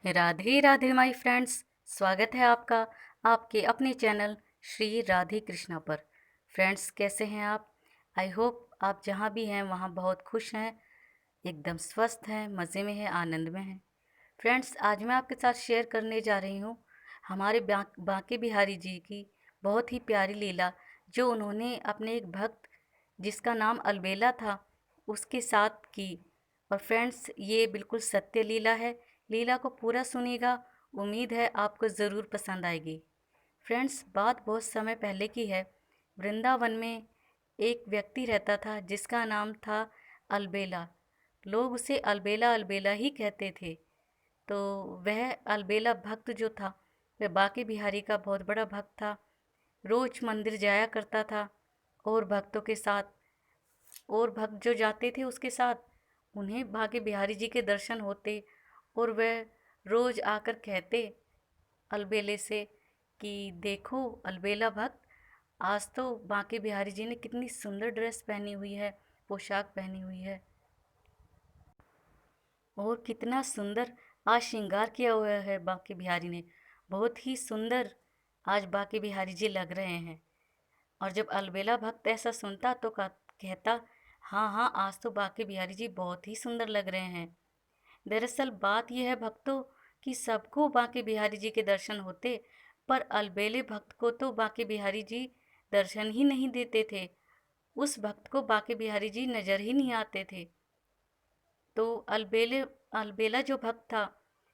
Radhe Radhe my friends. स्वागत है आपका आपके अपने चैनल श्री राधे कृष्णा पर। फ्रेंड्स, कैसे हैं आप? आई होप आप जहाँ भी हैं वहाँ बहुत खुश हैं, एकदम स्वस्थ हैं, मज़े में हैं, आनंद में हैं। फ्रेंड्स, आज मैं आपके साथ शेयर करने जा रही हूँ हमारे बांके बिहारी जी की बहुत ही प्यारी लीला, जो उन्होंने अपने एक भक्त जिसका नाम अलबेला था उसके साथ की। और फ्रेंड्स, ये बिल्कुल सत्य लीला है। लीला को पूरा सुनिएगा, उम्मीद है आपको ज़रूर पसंद आएगी। फ्रेंड्स, बात बहुत समय पहले की है। वृंदावन में एक व्यक्ति रहता था जिसका नाम था अलबेला। लोग उसे अलबेला अलबेला ही कहते थे। तो वह अलबेला भक्त जो था, वह बांके बिहारी का बहुत बड़ा भक्त था। रोज मंदिर जाया करता था और भक्तों के साथ, और भक्त जो जाते थे उसके साथ, उन्हें बांके बिहारी जी के दर्शन होते। और वह रोज आकर कहते अलबेले से कि देखो अलबेला भक्त, आज तो बांके बिहारी जी ने कितनी सुंदर ड्रेस पहनी हुई है, पोशाक पहनी हुई है, और कितना सुंदर आज श्रृंगार किया हुआ है बांके बिहारी ने। बहुत ही सुंदर आज बांके बिहारी जी लग रहे हैं। और जब अलबेला भक्त ऐसा सुनता तो कहता, हाँ हाँ, आज तो बांके बिहारी जी बहुत ही सुंदर लग रहे हैं। दरअसल बात यह है भक्तों कि सबको बांके बिहारी जी के दर्शन होते, पर अलबेले भक्त को तो बांके बिहारी जी दर्शन ही नहीं देते थे। उस भक्त को बांके बिहारी जी नजर ही नहीं आते थे। तो अलबेला जो भक्त था,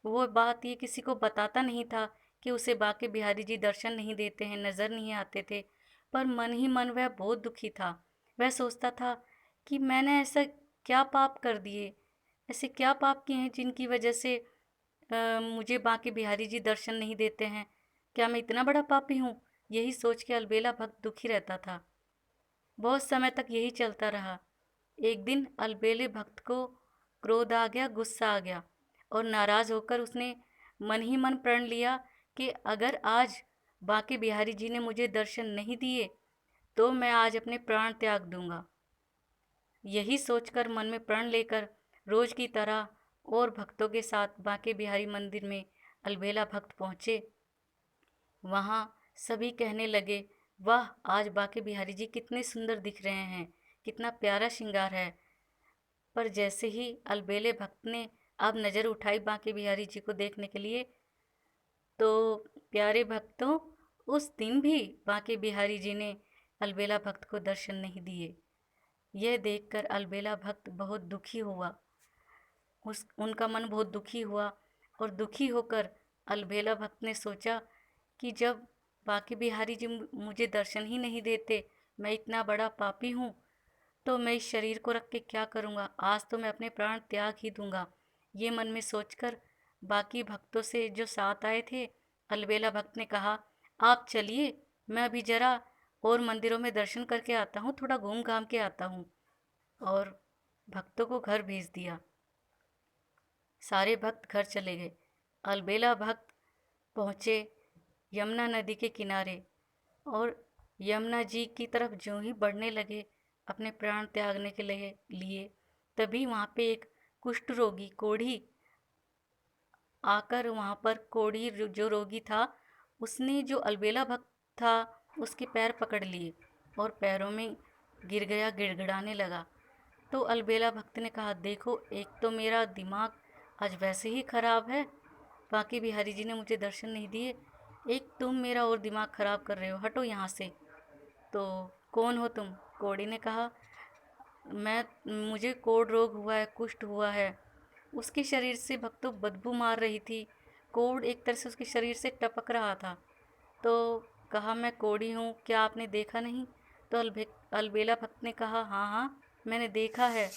वो बात ये किसी को बताता नहीं था कि उसे बांके बिहारी जी दर्शन नहीं देते हैं, नज़र नहीं आते थे। पर मन ही मन वह बहुत दुखी था। वह सोचता था कि मैंने ऐसा क्या पाप कर दिए, ऐसे क्या पाप किए हैं जिनकी वजह से मुझे बांके बिहारी जी दर्शन नहीं देते हैं। क्या मैं इतना बड़ा पापी हूँ? यही सोच के अलबेला भक्त दुखी रहता था। बहुत समय तक यही चलता रहा। एक दिन अलबेले भक्त को क्रोध आ गया, गुस्सा आ गया, और नाराज होकर उसने मन ही मन प्रण लिया कि अगर आज बांके बिहारी जी ने मुझे दर्शन नहीं दिए तो मैं आज अपने प्राण त्याग दूंगा। यही सोचकर मन में प्रण लेकर रोज की तरह और भक्तों के साथ बांके बिहारी मंदिर में अलबेला भक्त पहुँचे। वहाँ सभी कहने लगे, वाह, आज बांके बिहारी जी कितने सुंदर दिख रहे हैं, कितना प्यारा श्रृंगार है। पर जैसे ही अलबेले भक्त ने अब नज़र उठाई बांके बिहारी जी को देखने के लिए, तो प्यारे भक्तों, उस दिन भी बांके बिहारी जी ने अलबेला भक्त को दर्शन नहीं दिए। यह देखकर अलबेला भक्त बहुत दुखी हुआ। उनका मन बहुत दुखी हुआ, और दुखी होकर अलबेला भक्त ने सोचा कि जब बांके बिहारी जी मुझे दर्शन ही नहीं देते, मैं इतना बड़ा पापी हूँ, तो मैं इस शरीर को रख के क्या करूँगा? आज तो मैं अपने प्राण त्याग ही दूंगा। ये मन में सोचकर बाकी भक्तों से जो साथ आए थे, अलबेला भक्त ने कहा, आप चलिए, मैं अभी जरा और मंदिरों में दर्शन करके आता हूँ, थोड़ा घूम घाम के आता हूँ। और भक्तों को घर भेज दिया। सारे भक्त घर चले गए। अलबेला भक्त पहुँचे यमुना नदी के किनारे, और यमुना जी की तरफ जो ही बढ़ने लगे अपने प्राण त्यागने के लिए, तभी वहाँ पे एक कुष्ठ रोगी कोढ़ी आकर, वहाँ पर कोढ़ी जो रोगी था, उसने जो अलबेला भक्त था उसके पैर पकड़ लिए और पैरों में गिर गया, गिड़गिड़ाने लगा। तो अलबेला भक्त ने कहा, देखो, एक तो मेरा दिमाग आज वैसे ही खराब है, बाकी बिहारी जी ने मुझे दर्शन नहीं दिए, एक तुम मेरा और दिमाग खराब कर रहे हो, हटो यहाँ से। तो कौन हो तुम? कोढ़ी ने कहा, मैं मुझे कोढ़ रोग हुआ है, कुष्ठ हुआ है। उसके शरीर से भक्तों बदबू मार रही थी। कोढ़ एक तरह से उसके शरीर से टपक रहा था। तो कहा, मैं कोढ़ी हूँ, क्या आपने देखा नहीं? तो अलबेला भक्त ने कहा, हाँ हाँ, मैंने देखा है,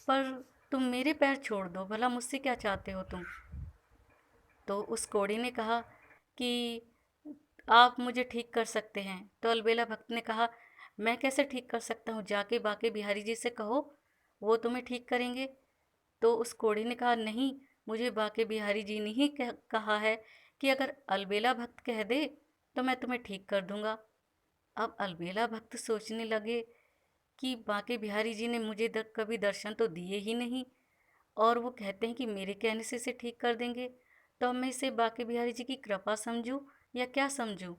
पर तुम मेरे पैर छोड़ दो, भला मुझसे क्या चाहते हो तुम? तो उस कोढ़ी ने कहा कि आप मुझे ठीक कर सकते हैं। तो अलबेला भक्त ने कहा, मैं कैसे ठीक कर सकता हूँ? जाके बाके बिहारी जी से कहो, वो तुम्हें ठीक करेंगे। तो उस कोढ़ी ने कहा, नहीं, मुझे बाके बिहारी जी ने ही कहा है कि अगर अलबेला भक्त कह दे तो मैं तुम्हें ठीक कर दूंगा। अब अलबेला भक्त सोचने लगे कि बाके बिहारी जी ने मुझे कभी दर्शन तो दिए ही नहीं, और वो कहते हैं कि मेरे कहने से इसे ठीक कर देंगे। तो अब मैं इसे बांके बिहारी जी की कृपा समझूं या क्या समझूं?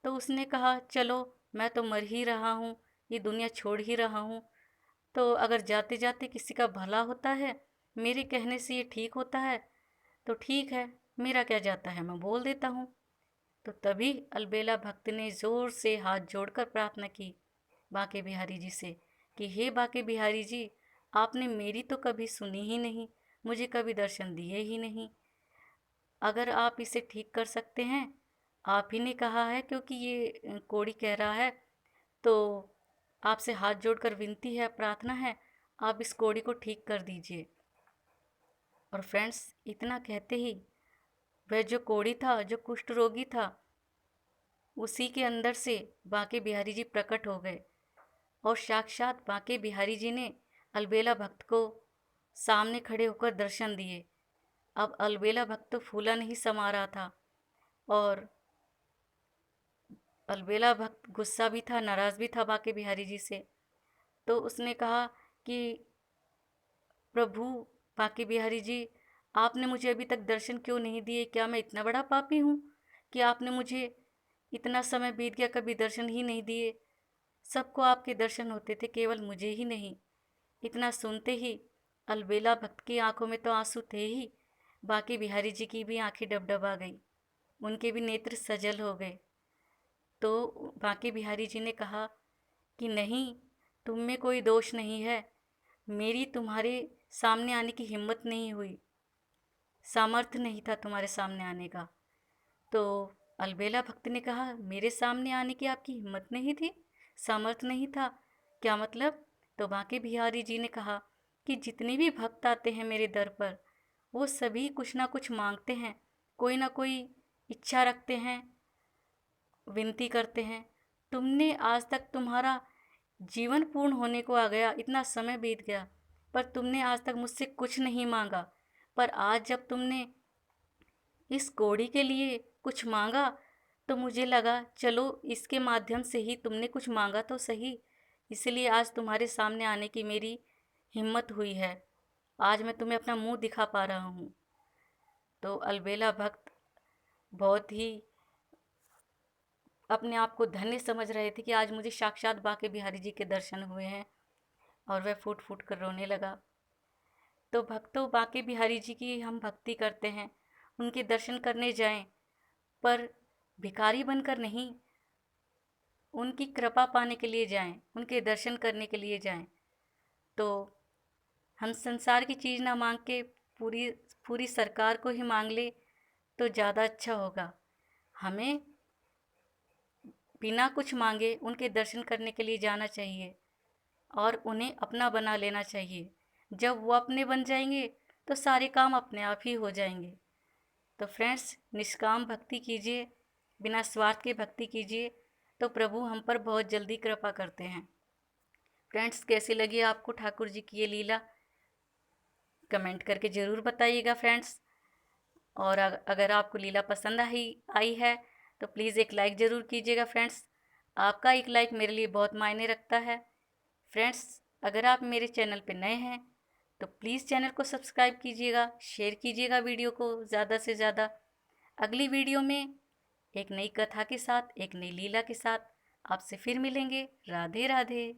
तो उसने कहा, चलो मैं तो मर ही रहा हूँ, ये दुनिया छोड़ ही रहा हूँ, तो अगर जाते जाते किसी का भला होता है, मेरे कहने से ये ठीक होता है, तो ठीक है, मेरा क्या जाता है, मैं बोल देता हूँ। तो तभी अलबेला भक्त ने जोर से हाथ जोड़कर प्रार्थना की बांके बिहारी जी से कि हे बांके बिहारी जी, आपने मेरी तो कभी सुनी ही नहीं, मुझे कभी दर्शन दिए ही नहीं। अगर आप इसे ठीक कर सकते हैं, आप ही ने कहा है, क्योंकि ये कोड़ी कह रहा है, तो आपसे हाथ जोड़कर विनती है, प्रार्थना है, आप इस कोड़ी को ठीक कर दीजिए। और फ्रेंड्स, इतना कहते ही वह जो कोड़ी था, जो कुष्ठ रोगी था, उसी के अंदर से बांके बिहारी जी प्रकट हो गए और साक्षात बांके बिहारी जी ने अलबेला भक्त को सामने खड़े होकर दर्शन दिए। अब अलबेला भक्त तो फूला नहीं समा रहा था और अलबेला भक्त गुस्सा भी था, नाराज़ भी था बांके बिहारी जी से। तो उसने कहा कि प्रभु बांके बिहारी जी, आपने मुझे अभी तक दर्शन क्यों नहीं दिए? क्या मैं इतना बड़ा पापी हूँ कि आपने मुझे, इतना समय बीत गया, कभी दर्शन ही नहीं दिए? सबको आपके दर्शन होते थे, केवल मुझे ही नहीं। इतना सुनते ही अलबेला भक्त की आंखों में तो आंसू थे ही, बांके बिहारी जी की भी आंखें डबडबा गई, उनके भी नेत्र सजल हो गए। तो बांके बिहारी जी ने कहा कि नहीं, तुम में कोई दोष नहीं है, मेरी तुम्हारे सामने आने की हिम्मत नहीं हुई, सामर्थ्य नहीं था तुम्हारे सामने आने का। तो अलबेला भक्त ने कहा, मेरे सामने आने की आपकी हिम्मत नहीं थी, सामर्थ्य नहीं था, क्या मतलब? तो बांके बिहारी जी ने कहा कि जितने भी भक्त आते हैं मेरे दर पर, वो सभी कुछ ना कुछ मांगते हैं, कोई ना कोई इच्छा रखते हैं, विनती करते हैं। तुमने आज तक, तुम्हारा जीवन पूर्ण होने को आ गया, इतना समय बीत गया, पर तुमने आज तक मुझसे कुछ नहीं मांगा। पर आज जब तुमने इस कौड़ी के लिए कुछ मांगा, तो मुझे लगा चलो इसके माध्यम से ही, तुमने कुछ मांगा तो सही, इसलिए आज तुम्हारे सामने आने की मेरी हिम्मत हुई है, आज मैं तुम्हें अपना मुंह दिखा पा रहा हूँ। तो अलबेला भक्त बहुत ही अपने आप को धन्य समझ रहे थे कि आज मुझे साक्षात बांके बिहारी जी के दर्शन हुए हैं, और वह फूट फूट कर रोने लगा। तो भक्तों, बांके बिहारी जी की हम भक्ति करते हैं, उनके दर्शन करने जाएं, पर भिखारी बनकर नहीं, उनकी कृपा पाने के लिए जाएं, उनके दर्शन करने के लिए जाएं। तो हम संसार की चीज़ ना मांग के पूरी पूरी सरकार को ही मांग ले तो ज़्यादा अच्छा होगा। हमें बिना कुछ मांगे उनके दर्शन करने के लिए जाना चाहिए और उन्हें अपना बना लेना चाहिए। जब वो अपने बन जाएंगे तो सारे काम अपने आप ही हो जाएंगे। तो फ्रेंड्स, निष्काम भक्ति कीजिए, बिना स्वार्थ के भक्ति कीजिए, तो प्रभु हम पर बहुत जल्दी कृपा करते हैं। फ्रेंड्स, कैसी लगी आपको ठाकुर जी की ये लीला? कमेंट करके ज़रूर बताइएगा फ्रेंड्स। और अगर आपको लीला पसंद आई है तो प्लीज़ एक लाइक ज़रूर कीजिएगा फ्रेंड्स। आपका एक लाइक मेरे लिए बहुत मायने रखता है। फ्रेंड्स, अगर आप मेरे चैनल पर नए हैं तो प्लीज़ चैनल को सब्सक्राइब कीजिएगा, शेयर कीजिएगा वीडियो को ज़्यादा से ज़्यादा। अगली वीडियो में एक नई कथा के साथ, एक नई लीला के साथ आपसे फिर मिलेंगे। राधे राधे।